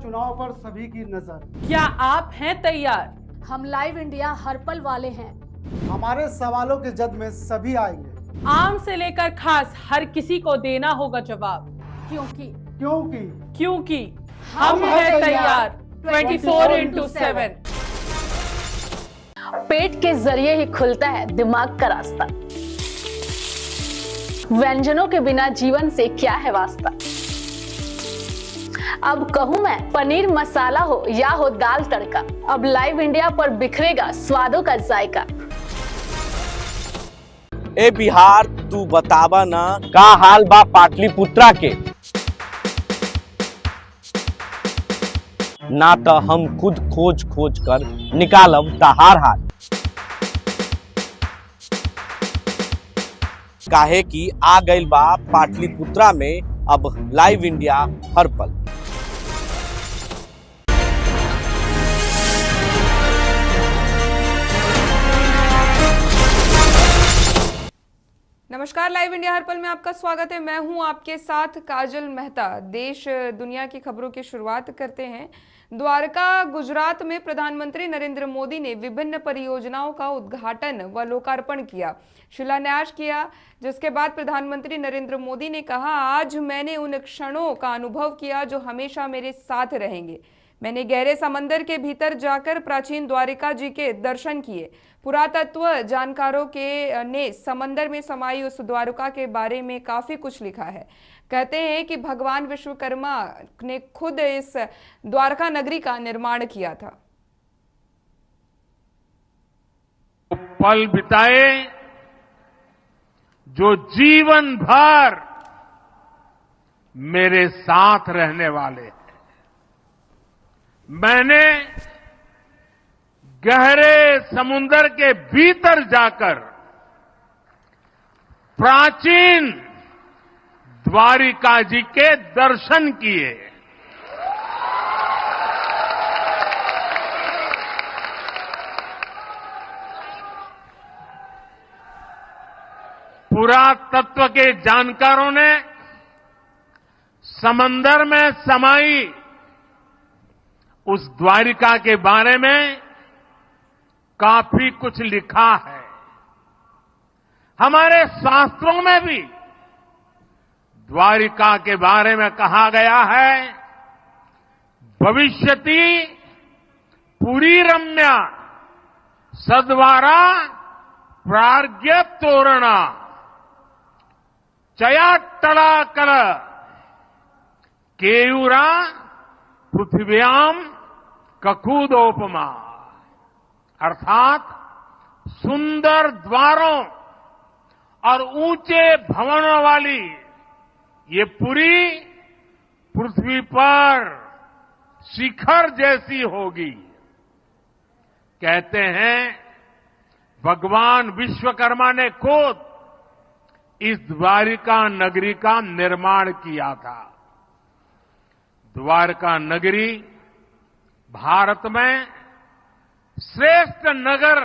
चुनाव पर सभी की नजर। क्या आप हैं तैयार? हम लाइव इंडिया हर पल वाले हैं। हमारे सवालों के जद में सभी आएंगे। आम से लेकर खास हर किसी को देना होगा जवाब, क्योंकि क्योंकि हम हैं तैयार 24x7। पेट के जरिए ही खुलता है दिमाग का रास्ता। व्यंजनों के बिना जीवन से क्या है वास्ता। अब कहूं मैं पनीर मसाला हो या हो दाल तड़का, अब लाइव इंडिया पर बिखरेगा स्वादों का जायका। ए बिहार तू बतावा ना का हाल बा पाटलिपुत्रा के, ना तो हम खुद खोज खोज कर निकालब तहार हाल। काहे कि आ गइल बा पाटलिपुत्रा में अब लाइव इंडिया हर पल। नमस्कार, लाइव इंडिया हर पल में आपका स्वागत है। मैं हूं आपके साथ काजल मेहता। देश दुनिया की खबरों की शुरुआत करते हैं। द्वारका गुजरात में प्रधानमंत्री नरेंद्र मोदी ने विभिन्न परियोजनाओं का उद्घाटन व लोकार्पण किया, शिलान्यास किया, जिसके बाद प्रधानमंत्री नरेंद्र मोदी ने कहा, आज मैंने उन क्षणों का अनुभव किया जो हमेशा मेरे साथ रहेंगे। मैंने गहरे समंदर के भीतर जाकर प्राचीन द्वारिका जी के दर्शन किए। पुरातत्व जानकारों के ने समंदर में समाई उस द्वारका के बारे में काफी कुछ लिखा है। कहते हैं कि भगवान विश्वकर्मा ने खुद इस द्वारका नगरी का निर्माण किया था। पल बिताए जो जीवन भर मेरे साथ रहने वाले हैं। मैंने गहरे समुद्र के भीतर जाकर प्राचीन द्वारिका जी के दर्शन किए। पुरातत्व के जानकारों ने समंदर में समाई उस द्वारिका के बारे में काफी कुछ लिखा है। हमारे शास्त्रों में भी द्वारिका के बारे में कहा गया है, भविष्यति पुरी रम्या सद्वारा प्राज्ञ तोरणा चयाट्टलाकल केयूरा पृथ्व्याम ककूदोपमा, अर्थात सुंदर द्वारों और ऊंचे भवनों वाली ये पुरी पृथ्वी पर शिखर जैसी होगी। कहते हैं भगवान विश्वकर्मा ने खुद इस द्वारिका नगरी का निर्माण किया था। द्वारका नगरी भारत में श्रेष्ठ नगर,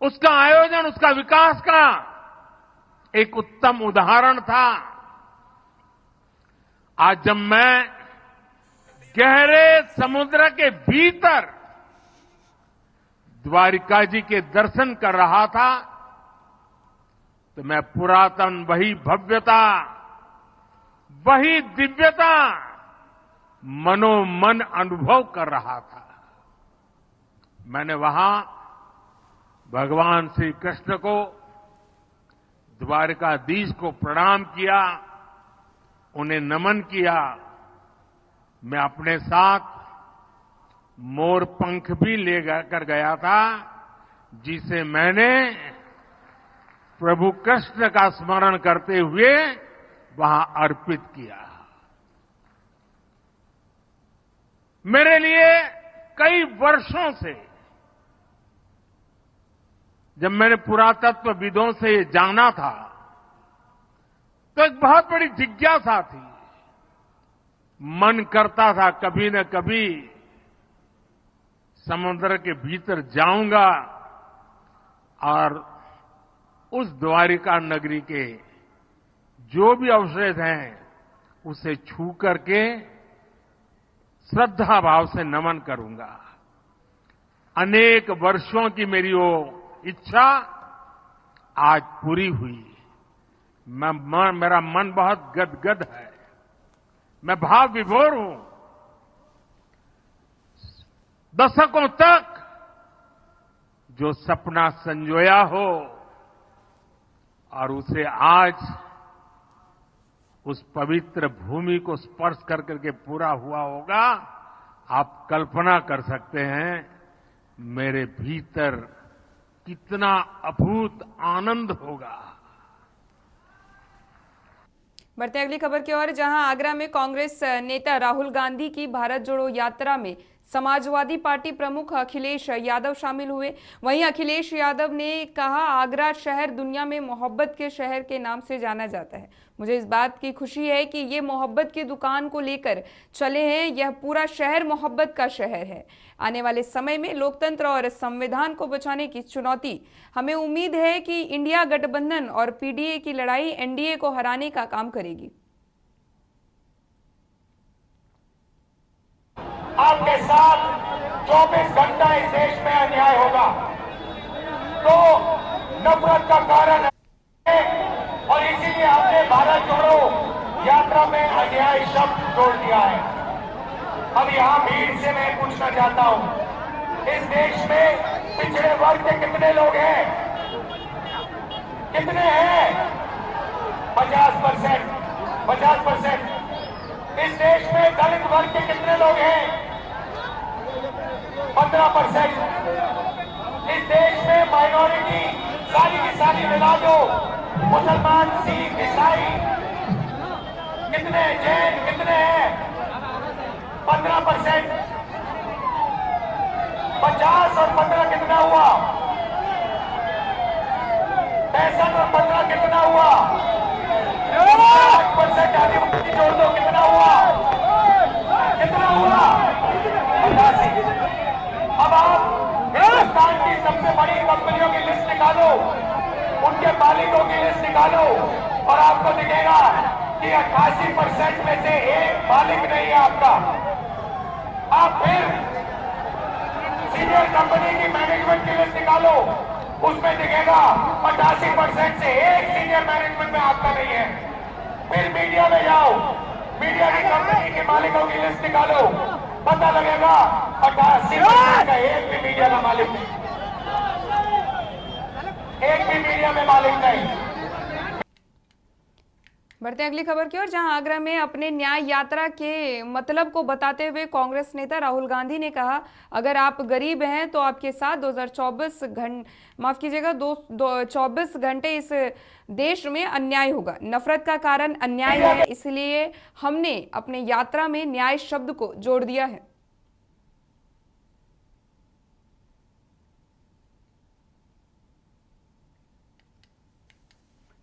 उसका आयोजन, उसका विकास का एक उत्तम उदाहरण था। आज जब मैं गहरे समुद्र के भीतर द्वारिका जी के दर्शन कर रहा था तो मैं पुरातन वही भव्यता, वही दिव्यता मनोमन अनुभव कर रहा था। मैंने वहां भगवान श्री कृष्ण को, द्वारकाधीश को प्रणाम किया, उन्हें नमन किया। मैं अपने साथ मोर पंख भी ले कर गया था, जिसे मैंने प्रभु कृष्ण का स्मरण करते हुए वहां अर्पित किया। मेरे लिए कई वर्षों से, जब मैंने पुरातत्वविदों से ये जाना था, तो एक बहुत बड़ी जिज्ञासा थी। मन करता था कभी न कभी समुद्र के भीतर जाऊंगा और उस द्वारिका नगरी के जो भी अवशेष हैं उसे छू करके श्रद्धा भाव से नमन करूंगा। अनेक वर्षों की मेरी वो इच्छा आज पूरी हुई। मेरा मन बहुत गदगद है, मैं भाव विभोर हूं। दशकों तक जो सपना संजोया हो और उसे आज उस पवित्र भूमि को स्पर्श कर करके पूरा हुआ होगा, आप कल्पना कर सकते हैं मेरे भीतर कितना अभूत आनंद होगा। बढ़ते अगली खबर की ओर, जहां आगरा में कांग्रेस नेता राहुल गांधी की भारत जोड़ो यात्रा में समाजवादी पार्टी प्रमुख अखिलेश यादव शामिल हुए। वहीं अखिलेश यादव ने कहा, आगरा शहर दुनिया में मोहब्बत के शहर के नाम से जाना जाता है। मुझे इस बात की खुशी है कि ये मोहब्बत की दुकान को लेकर चले हैं। यह पूरा शहर मोहब्बत का शहर है। आने वाले समय में लोकतंत्र और संविधान को बचाने की चुनौती, हमें उम्मीद है कि इंडिया गठबंधन और पीडीए की लड़ाई एनडीए को हराने का काम करेगी। आपके साथ 24 घंटा इस देश में अन्याय होगा तो नफरत का कारण है, और इसीलिए हमने भारत जोड़ो यात्रा में अन्याय शब्द जोड़ दिया है। अब यहां भीड़ से मैं पूछना चाहता हूं, इस देश में पिछड़े वर्ग के कितने लोग हैं? कितने हैं? 50%। 50%। इस देश में दलित वर्ग के कितने लोग हैं? 15%। इस देश में माइनॉरिटी सारी की सारी मिला दो, मुसलमान, सिख, ईसाई कितने, जैन कितने हैं? 15%। 50 और 15 कितना हुआ? 65 और 15 कितना हुआ? 8% आदिवासी जोड़ दो, कितना हुआ? कितना हुआ? 85। अब आप हिंदुस्तान की सबसे बड़ी कंपनियों की लिस्ट निकालो, उनके मालिकों की लिस्ट निकालो, और आपको दिखेगा कि 88% में से एक मालिक नहीं है आपका। आप फिर सीनियर कंपनी की मैनेजमेंट की लिस्ट निकालो, उसमें दिखेगा 85% से एक सीनियर मैनेजमेंट में आपका नहीं है। फिर मीडिया में जाओ, मीडिया की कंपनी के मालिकों की लिस्ट निकालो, पता लगेगा 88% का एक भी मीडिया का मालिक नहीं, एक भी मीडिया में मालिक नहीं। बढ़ते अगली खबर की ओर, जहां आगरा में अपने न्याय यात्रा के मतलब को बताते हुए कांग्रेस नेता राहुल गांधी ने कहा, अगर आप गरीब हैं तो आपके साथ 24 घंटे इस देश में अन्याय होगा। नफरत का कारण अन्याय है, इसलिए हमने अपने यात्रा में न्याय शब्द को जोड़ दिया है।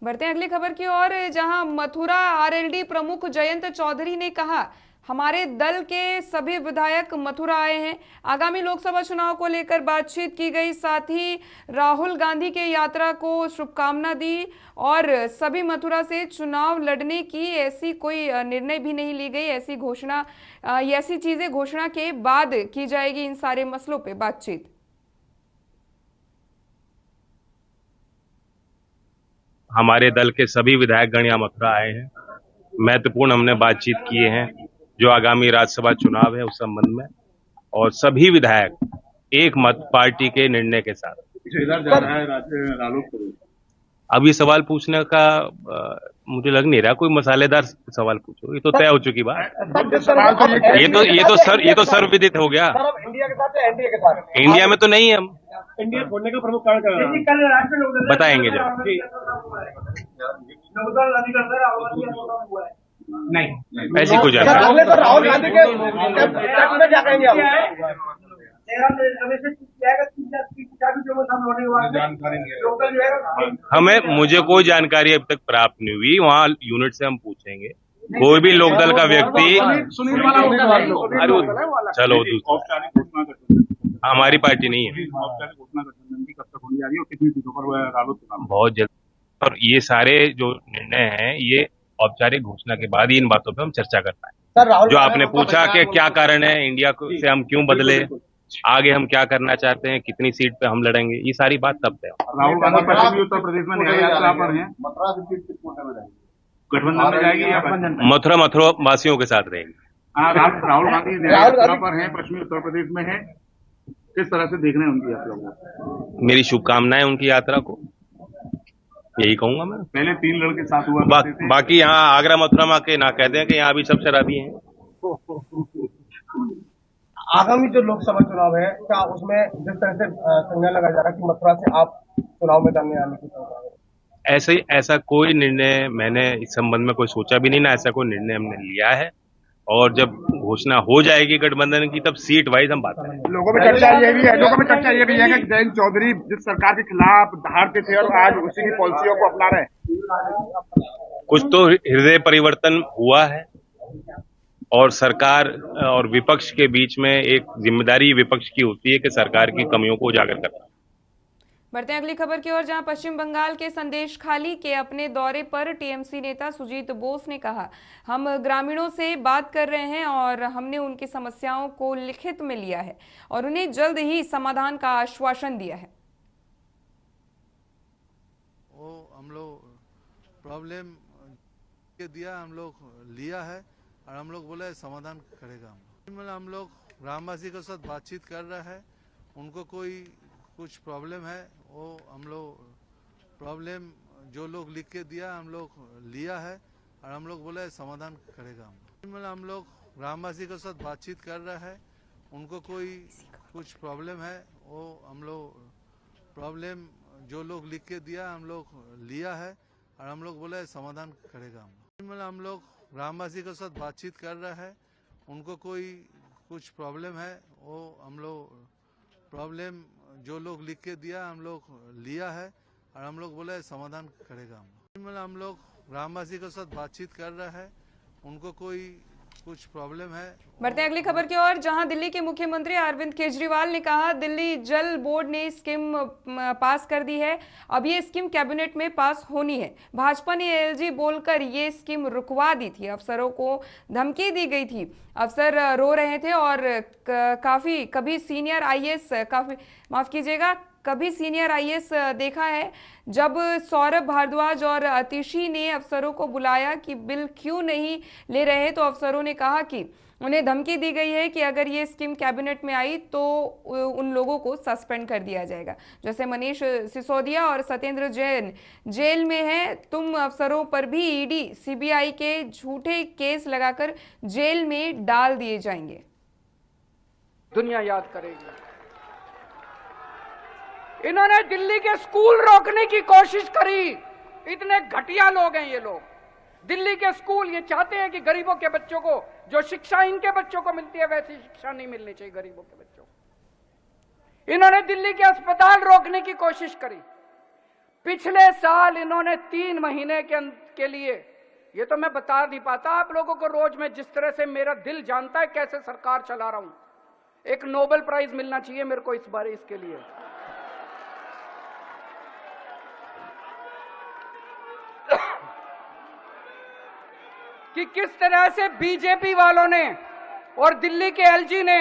बढ़ते हैं अगली खबर की ओर, जहां मथुरा आरएलडी प्रमुख जयंत चौधरी ने कहा, हमारे दल के सभी विधायक मथुरा आए हैं। आगामी लोकसभा चुनाव को लेकर बातचीत की गई, साथ ही राहुल गांधी के यात्रा को शुभकामना दी और सभी मथुरा से चुनाव लड़ने की ऐसी कोई निर्णय भी नहीं ली गई। ऐसी चीजें घोषणा के बाद की जाएगी। इन सारे मसलों पे बातचीत। हमारे दल के सभी विधायकगण यहाँ मथुरा आए हैं। महत्वपूर्ण हमने बातचीत किए हैं जो आगामी राज्यसभा चुनाव है उस संबंध में, और सभी विधायक एक मत पार्टी के निर्णय के साथ। इधर जा रहा है रालोद। अब ये सवाल पूछने का मुझे लग नहीं रहा, कोई मसालेदार सवाल पूछो, ये तो तय हो चुकी बात। ये तो सर्वविदित हो गया। इंडिया के साथ या एनडीए के साथ? इंडिया में तो नहीं है हम। इंडिया छोड़ने का प्रमुख कारण बताएंगे जब। नहीं ऐसी कुछ जानकारी राहुल गांधी के में क्या कहेंगे आप? मुझे कोई जानकारी अब तक प्राप्त नहीं हुई। वहाँ यूनिट से हम पूछेंगे। कोई भी लोकदल का व्यक्ति, चलो हमारी पार्टी नहीं है, बहुत जल्द। और ये सारे जो निर्णय हैं ये औपचारिक घोषणा के बाद ही इन बातों पे हम चर्चा कर पाएंगे। जो आपने पूछा कि क्या कारण है इंडिया से हम क्यों बदले, आगे हम क्या करना चाहते हैं, कितनी सीट पे हम लड़ेंगे, ये सारी बात तब तय। राहुल गांधी पश्चिमी उत्तर प्रदेश में न्याय यात्रा पर हैं, गठबंधन में जाएगी या मथुरा वासियों के साथ रहेंगे। राहुल गांधी न्याय यात्रा पर हैं, पश्चिमी उत्तर प्रदेश में हैं, किस तरह से देख रहे हैं उनकी यात्रा को? मेरी शुभकामनाएं उनकी यात्रा को, यही कहूंगा मैं। पहले 3 लड़के साथ हुआ बाकी यहाँ आगरा मथुरा के ना कहते हैं कि यहाँ भी सब शराबी हैं। आगामी जो लोकसभा चुनाव है, क्या उसमें जिस तरह से संज्ञा लगाया जा रहा है कि मथुरा से आप चुनाव मैदान में आने की, ऐसा कोई निर्णय मैंने इस संबंध में कोई सोचा भी नहीं ना, ऐसा कोई निर्णय हमने लिया है। और जब घोषणा हो जाएगी गठबंधन की तब सीट वाइज हम बात करेंगे। लोगों में चर्चा ये भी है कि जयंत चौधरी जिस सरकार के खिलाफ धारते थे और आज उसी की पॉलिसियों को अपना रहे हैं। कुछ तो हृदय परिवर्तन हुआ है और सरकार और विपक्ष के बीच में एक जिम्मेदारी विपक्ष की होती है कि सरकार की कमियों को उजागर करना। बढ़ते हैं अगली खबर की ओर, जहां पश्चिम बंगाल के संदेशखाली के अपने दौरे पर टीएमसी नेता सुजीत बोस ने कहा, हम ग्रामीणों से बात कर रहे हैं और हमने उनकी समस्याओं को लिखित में लिया है और उन्हें जल्द ही समाधान का आश्वासन दिया है। वो हम लोग प्रॉब्लम के दिया, हम लोग लिया है और हम लोग बोले समाधान करेगा। हम लोग ग्रामवासी के साथ बातचीत कर रहे हैं, उनको कोई कुछ प्रॉब्लम है वो हम लोग प्रॉब्लम जो लोग लिख के दिया हम लोग लिया है और हम लोग बोले समाधान करेगा। हम लोग ग्रामवासी के साथ बातचीत कर रहे हैं, उनको कोई कुछ प्रॉब्लम है वो हम लोग प्रॉब्लम जो लोग लिख के दिया हम लोग लिया है और हम लोग बोले समाधान करेगा। हम लोग ग्रामवासी के साथ बातचीत कर रहे हैं, उनको कोई कुछ प्रॉब्लम है वो हम लोग प्रॉब्लम जो लोग लिख के दिया हम लोग लिया है और हम लोग बोले समाधान करेगा। हम लोग ग्रामवासी के साथ बातचीत कर रहे हैं, उनको कोई कुछ प्रॉब्लम है। बढ़ते हैं अगली खबर की ओर, जहां दिल्ली के मुख्यमंत्री अरविंद केजरीवाल ने कहा, दिल्ली जल बोर्ड ने स्कीम पास कर दी है, अब ये स्कीम कैबिनेट में पास होनी है। भाजपा ने एलजी बोलकर ये स्कीम रुकवा दी थी, अफसरों को धमकी दी गई थी, अफसर रो रहे थे और कभी सीनियर आईएएस कभी सीनियर आईएएस देखा है जब सौरभ भारद्वाज और अतिशी ने अफसरों को बुलाया कि बिल क्यों नहीं ले रहे, तो अफसरों ने कहा कि उन्हें धमकी दी गई है कि अगर ये स्कीम कैबिनेट में आई तो उन लोगों को सस्पेंड कर दिया जाएगा। जैसे मनीष सिसोदिया और सत्येंद्र जैन जेल में हैं, तुम अफसरों पर भी ईडी सीबीआई के झूठे केस लगाकर जेल में डाल दिए जाएंगे। दुनिया याद करेगी। इन्होंने दिल्ली के स्कूल रोकने की कोशिश करी, इतने घटिया लोग हैं ये लोग। दिल्ली के स्कूल ये चाहते हैं कि गरीबों के बच्चों को जो शिक्षा इनके बच्चों को मिलती है वैसी शिक्षा नहीं मिलनी चाहिए गरीबों के बच्चों को। इन्होंने दिल्ली के अस्पताल रोकने की कोशिश करी। पिछले साल इन्होंने 3 महीने के लिए, ये तो मैं बता नहीं पाता आप लोगों को, रोज में जिस तरह से मेरा दिल जानता है कैसे सरकार चला रहा हूं, एक नोबेल प्राइज मिलना चाहिए मेरे को इस बार इसके लिए। कि किस तरह से बीजेपी वालों ने और दिल्ली के एलजी ने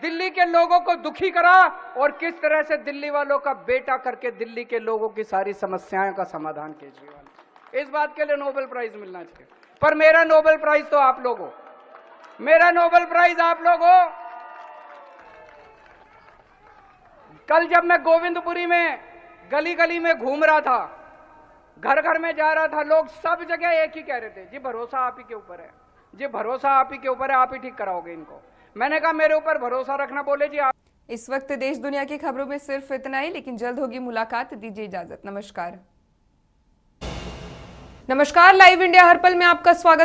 दिल्ली के लोगों को दुखी करा और किस तरह से दिल्ली वालों का बेटा करके दिल्ली के लोगों की सारी समस्याओं का समाधान केजरीवाल। इस बात के लिए नोबेल प्राइज मिलना चाहिए, पर मेरा नोबेल प्राइज तो आप लोग हो, मेरा नोबेल प्राइज आप लोग हो। कल जब मैं गोविंदपुरी में गली गली में घूम रहा था, घर घर में जा रहा था, लोग सब जगह एक ही कह रहे थे, जी भरोसा आप ही के ऊपर है, जी भरोसा आप ही के ऊपर है, आप ही ठीक कराओगे इनको। मैंने कहा मेरे ऊपर भरोसा रखना। बोले जी आप। इस वक्त देश दुनिया की खबरों में सिर्फ इतना ही, लेकिन जल्द होगी मुलाकात। दीजिए इजाजत। नमस्कार। लाइव इंडिया हर पल में आपका स्वागत।